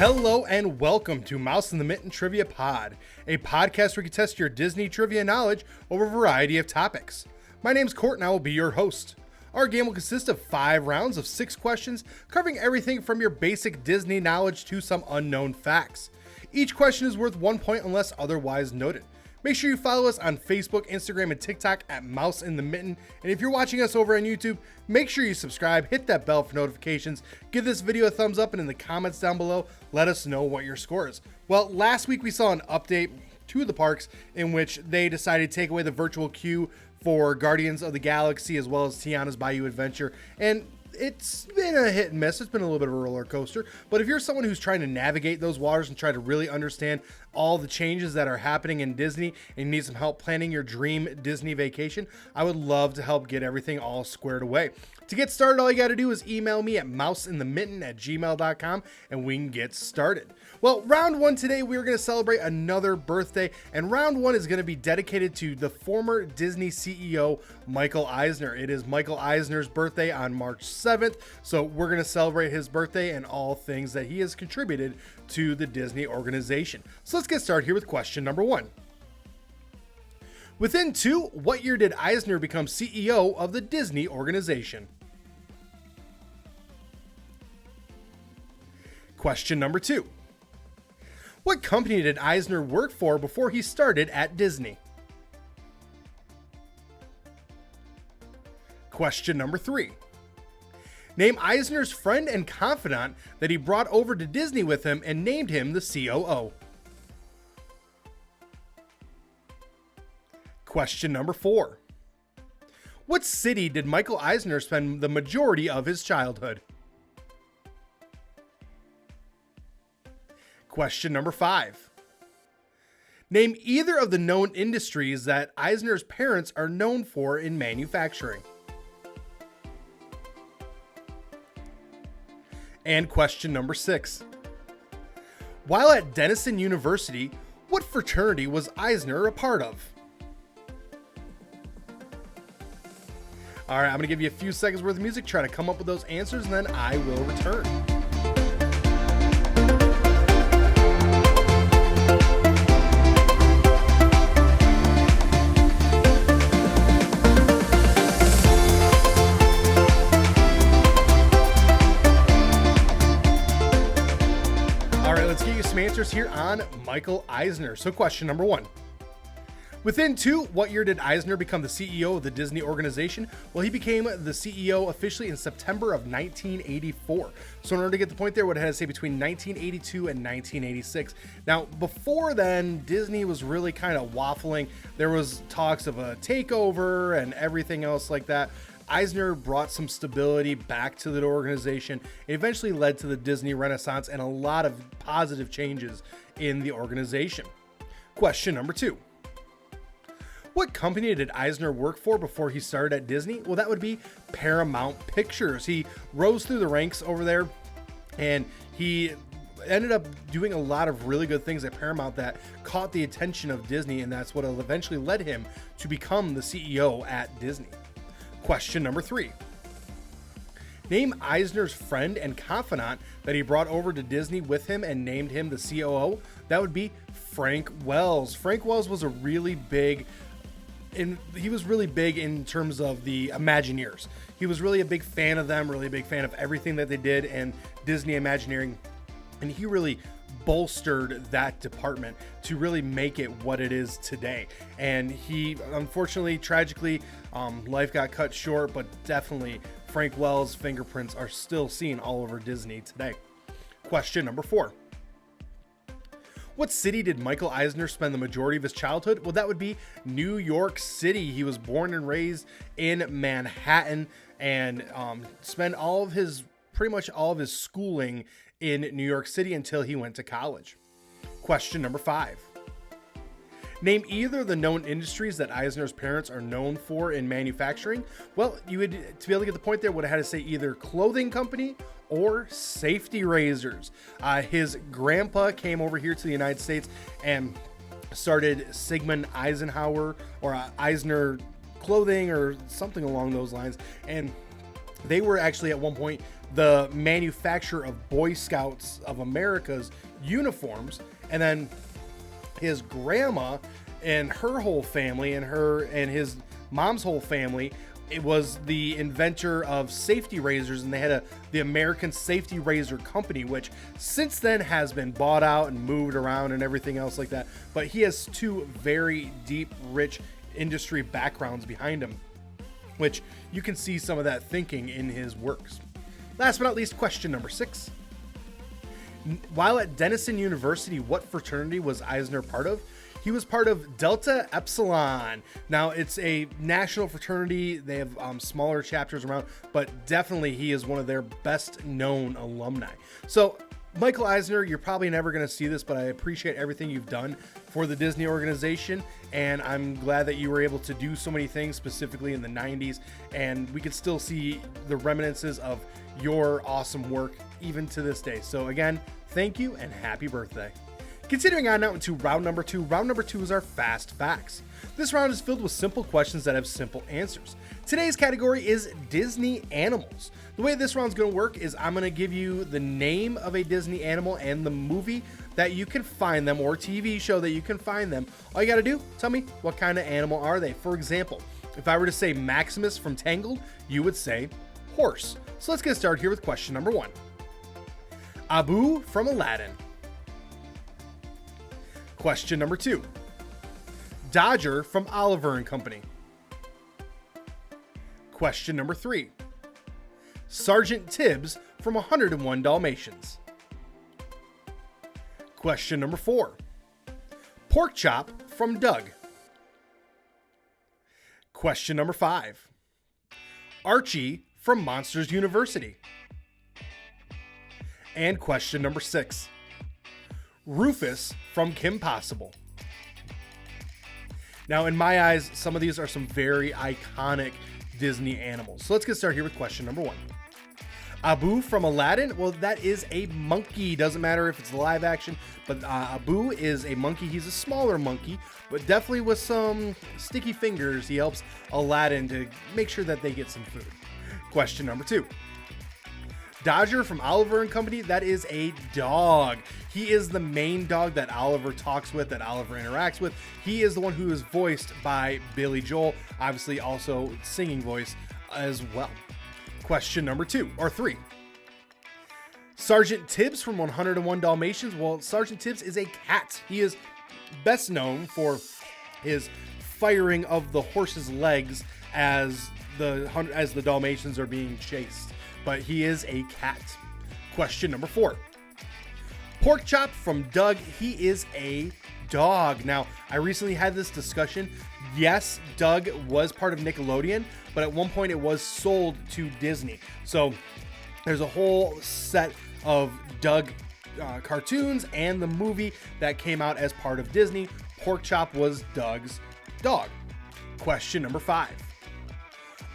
Hello and welcome to Mouse in the Mitten Trivia Pod, a podcast where you can test your Disney trivia knowledge over a variety of topics. My name's Court and I will be your host. Our game will consist of 5 rounds of 6 questions, covering everything from your basic Disney knowledge to some unknown facts. Each question is worth 1 point unless otherwise noted. Make sure you follow us on Facebook, Instagram, and TikTok at Mouse in the Mitten. And if you're watching us over on YouTube, make sure you subscribe, hit that bell for notifications, give this video a thumbs up, and in the comments down below, let us know what your score is. Well, last week we saw an update to the parks in which they decided to take away the virtual queue for Guardians of the Galaxy as well as Tiana's Bayou Adventure. And it's been a hit and miss. It's been a little bit of a roller coaster. But if you're someone who's trying to navigate those waters and try to really understand all the changes that are happening in Disney and you need some help planning your dream Disney vacation, I would love to help get everything all squared away. To get started, all you got to do is email me at mouseinthemitten@gmail.com and we can get started. Well, round 1 today, we're going to celebrate another birthday, and round 1 is going to be dedicated to the former Disney CEO, Michael Eisner. It is Michael Eisner's birthday on March 7th, so we're going to celebrate his birthday and all things that he has contributed to the Disney organization. So let's get started here with question number 1. Within 2, what year did Eisner become CEO of the Disney organization? Question number 2. What company did Eisner work for before he started at Disney? Question number 3. Name Eisner's friend and confidant that he brought over to Disney with him and named him the COO. Question number 4. What city did Michael Eisner spend the majority of his childhood? Question number 5. Name either of the known industries that Eisner's parents are known for in manufacturing. And question number 6. While at Denison University, what fraternity was Eisner a part of? All right, I'm going to give you a few seconds worth of music, try to come up with those answers, and then I will return. Some answers here on Michael Eisner. So question number 1. Within 2, what year did Eisner become the CEO of the Disney organization? Well, he became the CEO officially in September of 1984. So in order to get the point there, what it had to say between 1982 and 1986. Now, before then, Disney was really kind of waffling. There was talks of a takeover and everything else like that. Eisner brought some stability back to the organization. It eventually led to the Disney Renaissance and a lot of positive changes in the organization. Question number 2. What company did Eisner work for before he started at Disney? Well, that would be Paramount Pictures. He rose through the ranks over there and he ended up doing a lot of really good things at Paramount that caught the attention of Disney, and that's what eventually led him to become the CEO at Disney. Question number 3. Name Eisner's friend and confidant that he brought over to Disney with him and named him the COO. That would be Frank Wells. Frank Wells was really big in terms of the Imagineers. He was really a big fan of them, really a big fan of everything that they did and Disney Imagineering. And he really bolstered that department to really make it what it is today. And he, unfortunately, tragically, life got cut short, but definitely Frank Wells' fingerprints are still seen all over Disney today. Question number 4. What city did Michael Eisner spend the majority of his childhood? Well, that would be New York City. He was born and raised in Manhattan and spent pretty much all of his schooling in New York City until he went to college. Question number 5. Name either of the known industries that Eisner's parents are known for in manufacturing. Well, to be able to get the point there, would have had to say either clothing company or safety razors. His grandpa came over here to the United States and started Sigmund Eisenhower or Eisner Clothing or something along those lines. And they were actually at one point the manufacturer of Boy Scouts of America's uniforms. And then his grandma and her whole family and his mom's whole family, it was the inventor of safety razors, and they had the American Safety Razor Company, which since then has been bought out and moved around and everything else like that. But he has two very deep, rich industry backgrounds behind him, which you can see some of that thinking in his works. Last but not least, question number 6. While at Denison University, what fraternity was Eisner part of? He was part of Delta Epsilon. Now, it's a national fraternity. They have smaller chapters around, but definitely he is one of their best known alumni. So, Michael Eisner, you're probably never going to see this, but I appreciate everything you've done for the Disney organization, and I'm glad that you were able to do so many things, specifically in the 90s, and we could still see the reminiscences of your awesome work even to this day. So again, thank you and happy birthday. Continuing on now into round number 2. Round number 2 is our fast facts. This round is filled with simple questions that have simple answers. Today's category is Disney animals. The way this round's going to work is I'm going to give you the name of a Disney animal and the movie that you can find them, or TV show that you can find them. All you got to do, tell me what kind of animal are they. For example, if I were to say Maximus from Tangled, you would say horse. So let's get started here with question number 1. Abu from Aladdin. Question number 2. Dodger from Oliver and Company. Question number 3. Sergeant Tibbs from 101 Dalmatians. Question number 4. Pork Chop from Doug. Question number 5. Archie from Monsters University. And question number 6. Rufus from Kim Possible. Now, in my eyes, some of these are some very iconic Disney animals. So let's get started here with question number 1. Abu from Aladdin, well, that is a monkey. Doesn't matter if it's live action, but Abu is a monkey. He's a smaller monkey, but definitely with some sticky fingers, he helps Aladdin to make sure that they get some food. Question number 2. Dodger from Oliver and Company, that is a dog. He is the main dog that Oliver talks with, that Oliver interacts with. He is the one who is voiced by Billy Joel, obviously also singing voice as well. Question number 2, or 3. Sergeant Tibbs from 101 Dalmatians. Well, Sergeant Tibbs is a cat. He is best known for his firing of the horse's legs as the Dalmatians are being chased. But he is a cat. Question number 4. Pork Chop from Doug. He is a dog. Now, I recently had this discussion. Yes, Doug was part of Nickelodeon, but at one point it was sold to Disney. So there's a whole set of Doug cartoons and the movie that came out as part of Disney. Pork Chop was Doug's dog. Question number 5.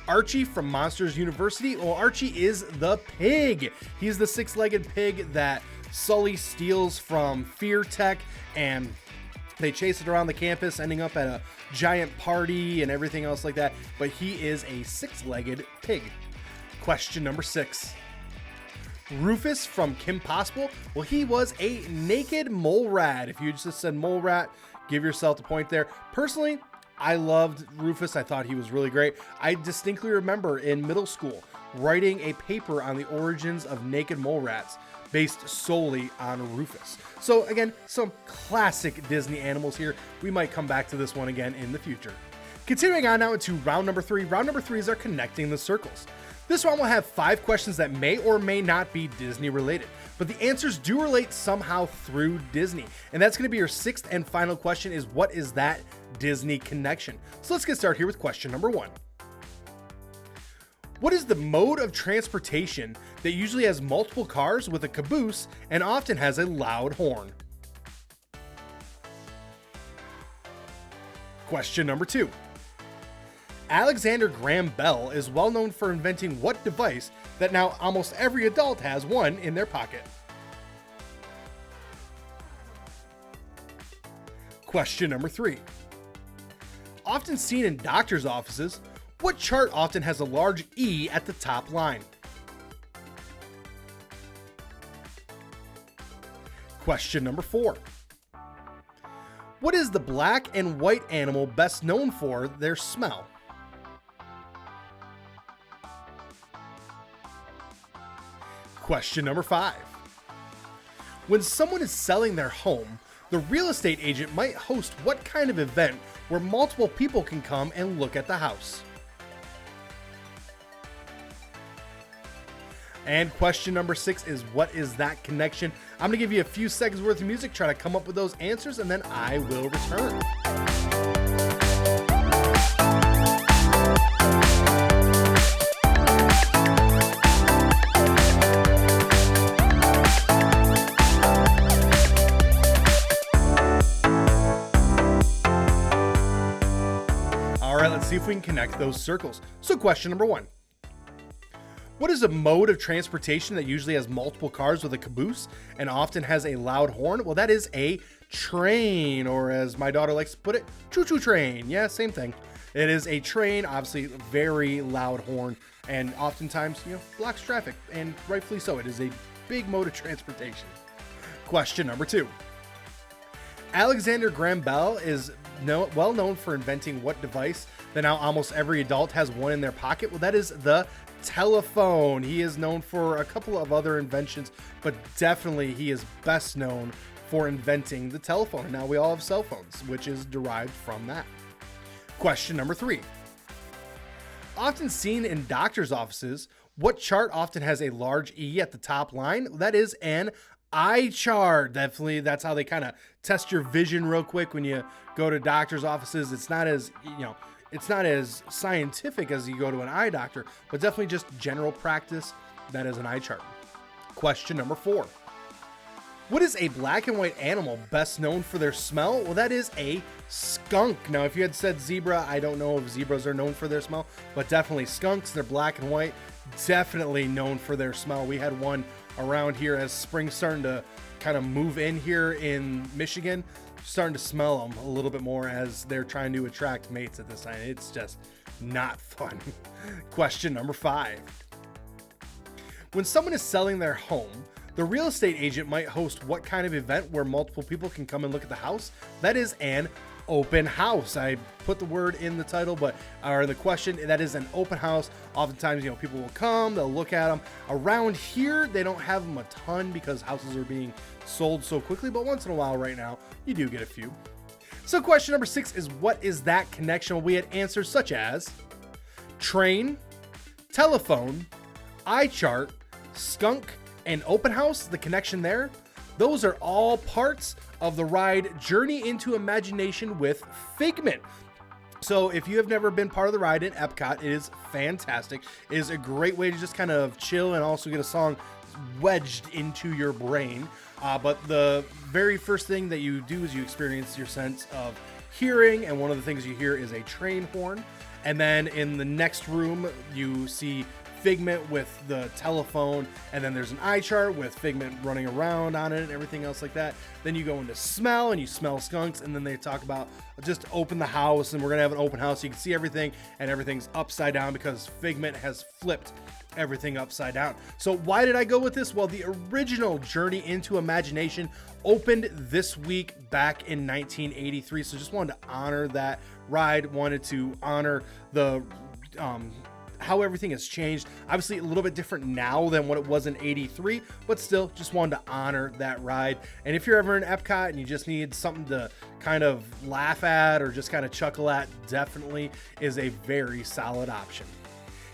Archie from Monsters University. Well, Archie is the pig. He's the 6-legged pig that Sully steals from Fear Tech, and they chase it around the campus, ending up at a giant party and everything else like that. But he is a 6-legged pig. Question number 6. Rufus from Kim Possible. Well, he was a naked mole rat. If you just said mole rat, give yourself the point there. Personally, I loved Rufus. I thought he was really great. I distinctly remember in middle school writing a paper on the origins of naked mole rats based solely on Rufus. So again, some classic Disney animals here. We might come back to this one again in the future. Continuing on now into round number 3. Round number 3 is our connecting the circles. This round will have 5 questions that may or may not be Disney related, but the answers do relate somehow through Disney. And that's going to be your 6th and final question, is what is that Disney connection? So let's get started here with question number 1. What is the mode of transportation that usually has multiple cars with a caboose and often has a loud horn? Question number 2. Alexander Graham Bell is well known for inventing what device that now almost every adult has one in their pocket? Question number 3. Often seen in doctor's offices, what chart often has a large E at the top line? Question number 4. What is the black and white animal best known for their smell? Question number 5. When someone is selling their home, the real estate agent might host what kind of event where multiple people can come and look at the house? And question number 6 is, what is that connection? I'm going to give you a few seconds worth of music, try to come up with those answers, and then I will return. Let's see if we can connect those circles. So question number 1. What is a mode of transportation that usually has multiple cars with a caboose and often has a loud horn? Well, that is a train, or as my daughter likes to put it, choo-choo train. Yeah, same thing. It is a train, obviously very loud horn, and oftentimes, blocks traffic, and rightfully so. It is a big mode of transportation. Question number 2. Alexander Graham Bell is well known for inventing what device that now almost every adult has one in their pocket? Well, that is the telephone. He is known for a couple of other inventions, but definitely he is best known for inventing the telephone. And now we all have cell phones, which is derived from that. Question number 3. Often seen in doctor's offices, what chart often has a large E at the top line? That is an eye chart. Definitely, that's how they kind of test your vision real quick when you go to doctor's offices. It's not as, it's not as scientific as you go to an eye doctor, but definitely just general practice. That is an eye chart. Question number 4. What is a black and white animal best known for their smell? Well, that is a skunk. Now, if you had said zebra, I don't know if zebras are known for their smell, but definitely skunks. They're black and white, definitely known for their smell. We had one around here as spring's starting to kind of move in here in Michigan, starting to smell them a little bit more as they're trying to attract mates at this time. It's just not fun. Question number 5. When someone is selling their home, the real estate agent might host what kind of event where multiple people can come and look at the house? That is an open house. I put the word in the title, or the question, that is an open house. Oftentimes, people will come, they'll look at them. Around here, they don't have them a ton because houses are being sold so quickly, but once in a while right now, you do get a few. So question number 6 is, what is that connection? Well, we had answers such as train, telephone, eye chart, skunk, and open house. The connection there, those are all parts of the ride Journey into Imagination with Figment. So if you have never been part of the ride in Epcot, it is fantastic. It is a great way to just kind of chill and also get a song wedged into your brain. But the very first thing that you do is you experience your sense of hearing, and one of the things you hear is a train horn. And then in the next room, you see Figment with the telephone, and then there's an eye chart with Figment running around on it and everything else like that. Then you go into smell, and you smell skunks, and then they talk about just open the house, and we're gonna have an open house so you can see everything, and everything's upside down because Figment has flipped everything upside down. So why did I go with this? Well, the original Journey into Imagination opened this week back in 1983, so just wanted to honor that ride, wanted to honor the how everything has changed. Obviously a little bit different now than what it was in 83, but still just wanted to honor that ride. And if you're ever in Epcot and you just need something to kind of laugh at or just kind of chuckle at, definitely is a very solid option.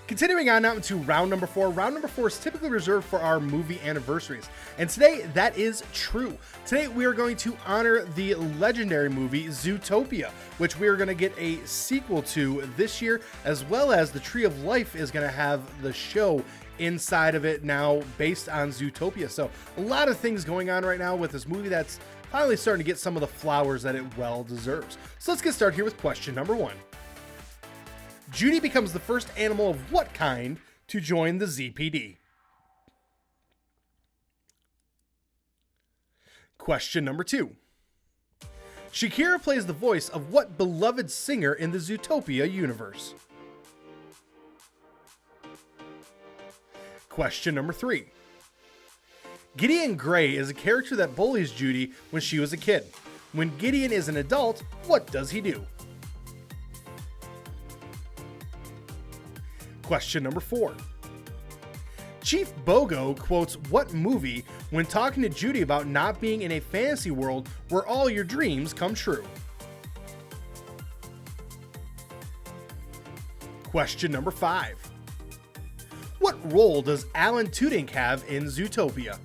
Continuing on now into round number 4. Round number 4 is typically reserved for our movie anniversaries. And today, that is true. Today, we are going to honor the legendary movie Zootopia, which we are going to get a sequel to this year, as well as the Tree of Life is going to have the show inside of it now based on Zootopia. So a lot of things going on right now with this movie that's finally starting to get some of the flowers that it well deserves. So let's get started here with question number 1. Judy becomes the first animal of what kind to join the ZPD? Question number 2. Shakira plays the voice of what beloved singer in the Zootopia universe? Question number 3. Gideon Gray is a character that bullies Judy when she was a kid. When Gideon is an adult, what does he do? Question number 4. Chief Bogo quotes what movie when talking to Judy about not being in a fantasy world where all your dreams come true? Question number 5. What role does Alan Tudyk have in Zootopia?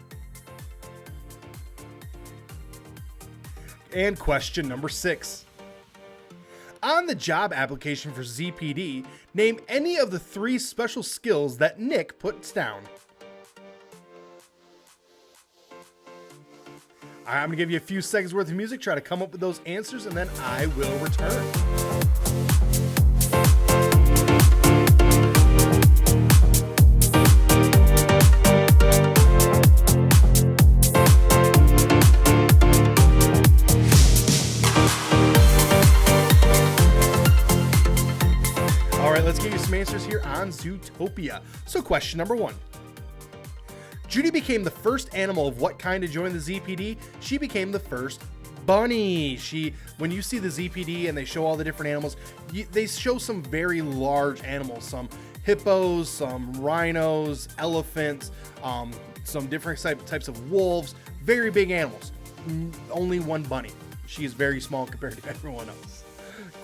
And question number 6. On the job application for ZPD, name any of the 3 special skills that Nick puts down. All right, I'm going to give you a few seconds worth of music, try to come up with those answers, and then I will return. Let's give you some answers here on Zootopia. So question number 1. Judy became the first animal of what kind to join the ZPD? She became the first bunny. When you see the ZPD and they show all the different animals, they show some very large animals, some hippos, some rhinos, elephants, some different types of wolves, very big animals. Only one bunny. She is very small compared to everyone else.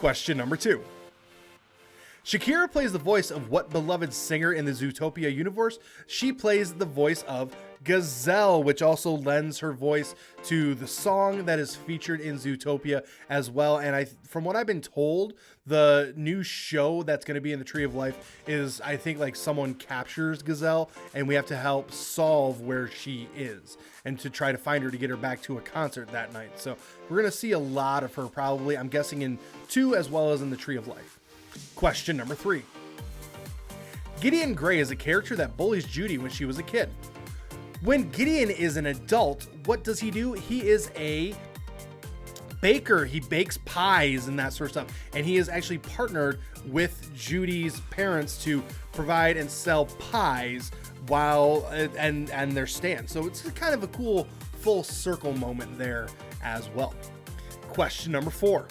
Question number 2. Shakira plays the voice of what beloved singer in the Zootopia universe? She plays the voice of Gazelle, which also lends her voice to the song that is featured in Zootopia as well. And from what I've been told, the new show that's going to be in the Tree of Life is, I think, like someone captures Gazelle and we have to help solve where she is and to try to find her to get her back to a concert that night. So we're going to see a lot of her probably, I'm guessing, in 2 as well as in the Tree of Life. Question number 3. Gideon Gray is a character that bullies Judy when she was a kid. When Gideon is an adult, what does he do? He is a baker. He bakes pies and that sort of stuff. And he is actually partnered with Judy's parents to provide and sell pies and their stand. So it's kind of a cool full circle moment there as well. Question number 4.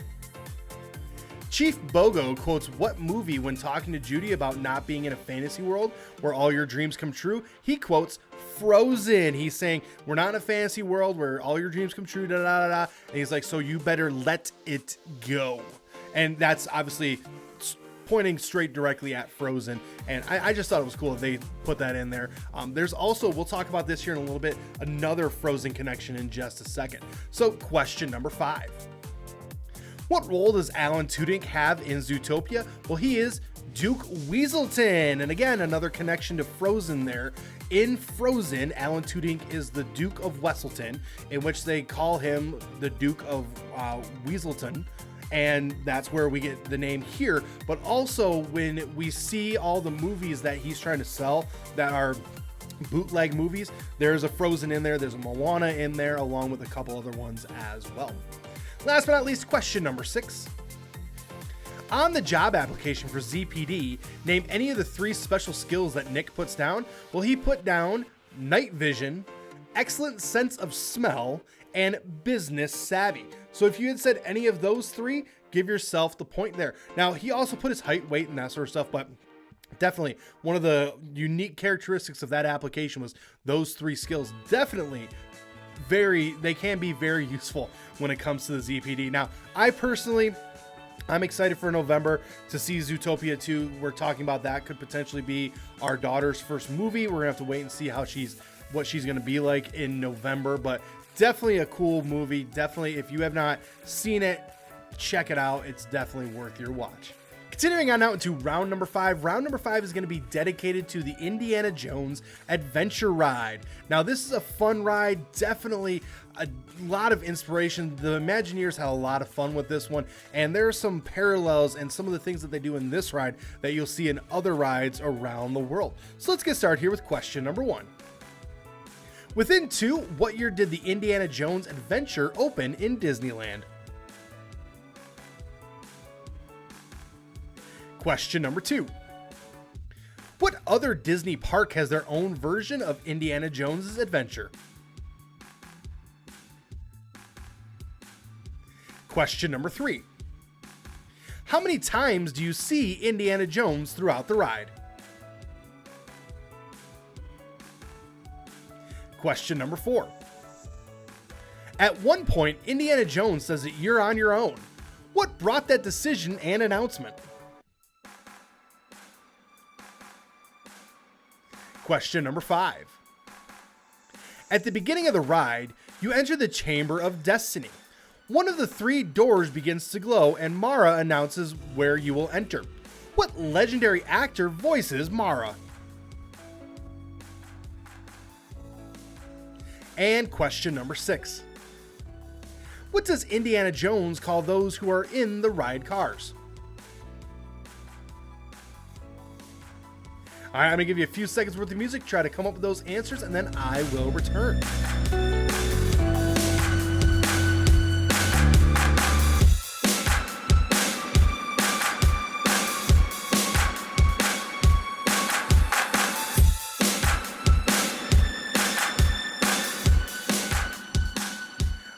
Chief Bogo quotes what movie when talking to Judy about not being in a fantasy world where all your dreams come true? He quotes Frozen. He's saying, we're not in a fantasy world where all your dreams come true, da da da da. And he's like, so you better let it go. And that's obviously pointing straight directly at Frozen. And I just thought it was cool if they put that in there. There's also, we'll talk about this here in a little bit, another Frozen connection in just a second. So question number 5. What role does Alan Tudyk have in Zootopia? Well, he is Duke Weaselton. And again, another connection to Frozen there. In Frozen, Alan Tudyk is the Duke of Weselton, in which they call him the Duke of Weaselton. And that's where we get the name here. But also, when we see all the movies that he's trying to sell that are bootleg movies, there's a Frozen in there, there's a Moana in there, along with a couple other ones as well. Last but not least, question number 6. On the job application for ZPD, name any of the 3 special skills that Nick puts down. Well, he put down night vision, excellent sense of smell, and business savvy. So if you had said any of those 3, give yourself the point there. Now, he also put his height, weight, and that sort of stuff, but definitely one of the unique characteristics of that application was those 3 skills. Definitely they can be very useful when it comes to the ZPD. Now, I'm excited for November to see Zootopia 2. We're talking about that could potentially be our daughter's first movie. We're gonna have to wait and see what she's gonna be like in November, but definitely a cool movie. Definitely, if you have not seen it, check it out. It's definitely worth your watch. Continuing on out into round number 5. Round number 5 is going to be dedicated to the Indiana Jones Adventure Ride. Now, this is a fun ride, definitely a lot of inspiration. The Imagineers had a lot of fun with this one, and there are some parallels and some of the things that they do in this ride that you'll see in other rides around the world. So let's get started here with question number 1. Within 2, what year did the Indiana Jones Adventure open in Disneyland? Question number 2. What other Disney park has their own version of Indiana Jones's adventure? Question number 3. How many times do you see Indiana Jones throughout the ride? Question number 4. At one point, Indiana Jones says that you're on your own. What brought that decision and announcement? Question number 5. At the beginning of the ride, you enter the Chamber of Destiny. One of the 3 doors begins to glow and Mara announces where you will enter. What legendary actor voices Mara? And question number 6. What does Indiana Jones call those who are in the ride cars? All right, I'm gonna give you a few seconds worth of music, try to come up with those answers, and then I will return.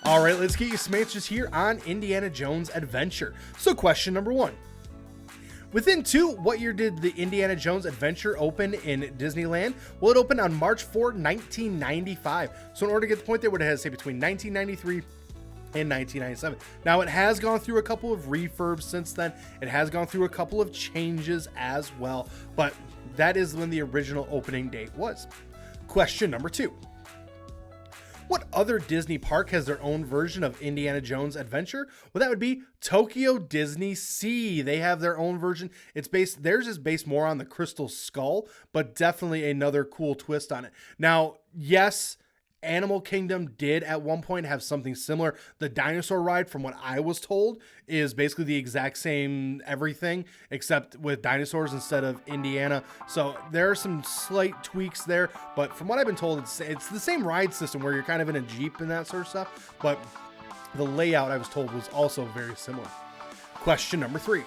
All right, let's get you some answers here on Indiana Jones Adventure. So question number 1. Within 2, what year did the Indiana Jones Adventure open in Disneyland? Well, it opened on March 4, 1995. So in order to get the point there, would have had to say between 1993 and 1997. Now, it has gone through a couple of refurbs since then. It has gone through a couple of changes as well, but that is when the original opening date was. Question number 2. What other Disney park has their own version of Indiana Jones Adventure? Well, that would be Tokyo Disney Sea. They have their own version. Theirs is based more on the Crystal Skull, but definitely another cool twist on it. Now, yes, Animal Kingdom did at one point have something similar. The dinosaur ride, from what I was told, is basically the exact same everything, except with dinosaurs instead of Indiana. So there are some slight tweaks there, but from what I've been told, it's the same ride system where you're kind of in a Jeep and that sort of stuff, but the layout, I was told, was also very similar. Question number 3.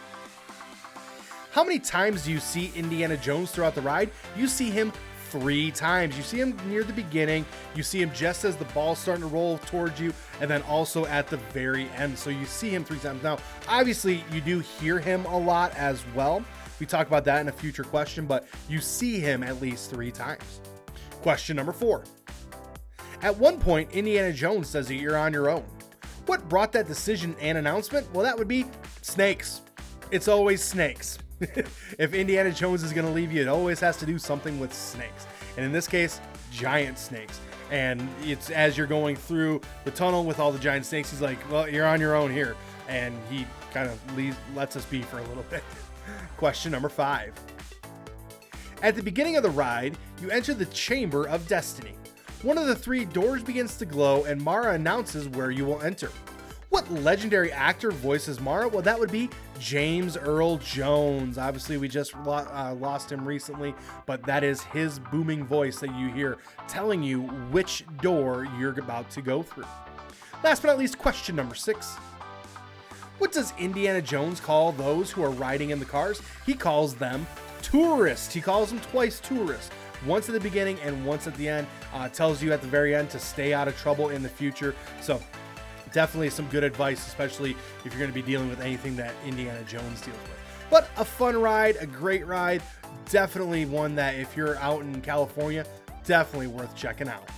How many times do you see Indiana Jones throughout the ride? You see him 3 times. You see him near the beginning, you see him just as the ball's starting to roll towards you, and then also at the very end. So you see him 3 times. Now, obviously, you do hear him a lot as well. We talk about that in a future question, but you see him at least 3 times. Question number 4. At one point, Indiana Jones says that you're on your own. What brought that decision and announcement? Well, that would be snakes. It's always snakes. If Indiana Jones is going to leave you, it always has to do something with snakes. And in this case, giant snakes. And it's as you're going through the tunnel with all the giant snakes, he's like, well, you're on your own here. And he kind of lets us be for a little bit. Question number 5. At the beginning of the ride, you enter the Chamber of Destiny. One of the 3 doors begins to glow and Mara announces where you will enter. What legendary actor voices Mara? Well, that would be James Earl Jones. Obviously, we just lost him recently, but that is his booming voice that you hear telling you which door you're about to go through. Last but not least, question number 6. What does Indiana Jones call those who are riding in the cars? He calls them tourists. He calls them twice tourists. Once at the beginning and once at the end. Tells you at the very end to stay out of trouble in the future. So definitely some good advice, especially if you're going to be dealing with anything that Indiana Jones deals with. But a fun ride, a great ride, definitely one that if you're out in California, definitely worth checking out.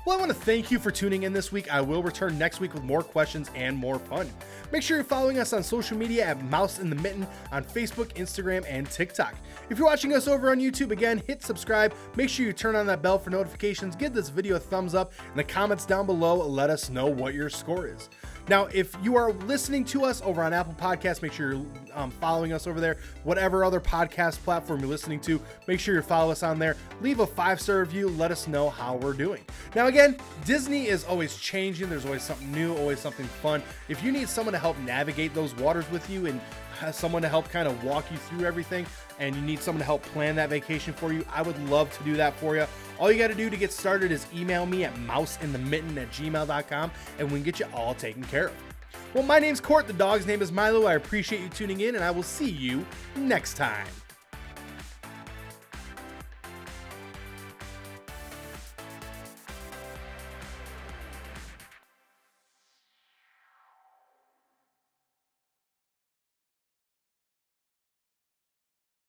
Well, I want to thank you for tuning in this week. I will return next week with more questions and more fun. Make sure you're following us on social media at Mouse in the Mitten on Facebook, Instagram, and TikTok. If you're watching us over on YouTube, again, hit subscribe. Make sure you turn on that bell for notifications. Give this video a thumbs up. In the comments down below, let us know what your score is. Now, if you are listening to us over on Apple Podcasts, make sure you're following us over there. Whatever other podcast platform you're listening to, make sure you follow us on there. Leave a 5-star review. Let us know how we're doing. Now, again, Disney is always changing. There's always something new, always something fun. If you need someone to help navigate those waters with you and someone to help kind of walk you through everything, and you need someone to help plan that vacation for you, I would love to do that for you. All you got to do to get started is email me at mouseinthemitten@gmail.com, and we can get you all taken care of. Well, my name's Court. The dog's name is Milo. I appreciate you tuning in, and I will see you next time.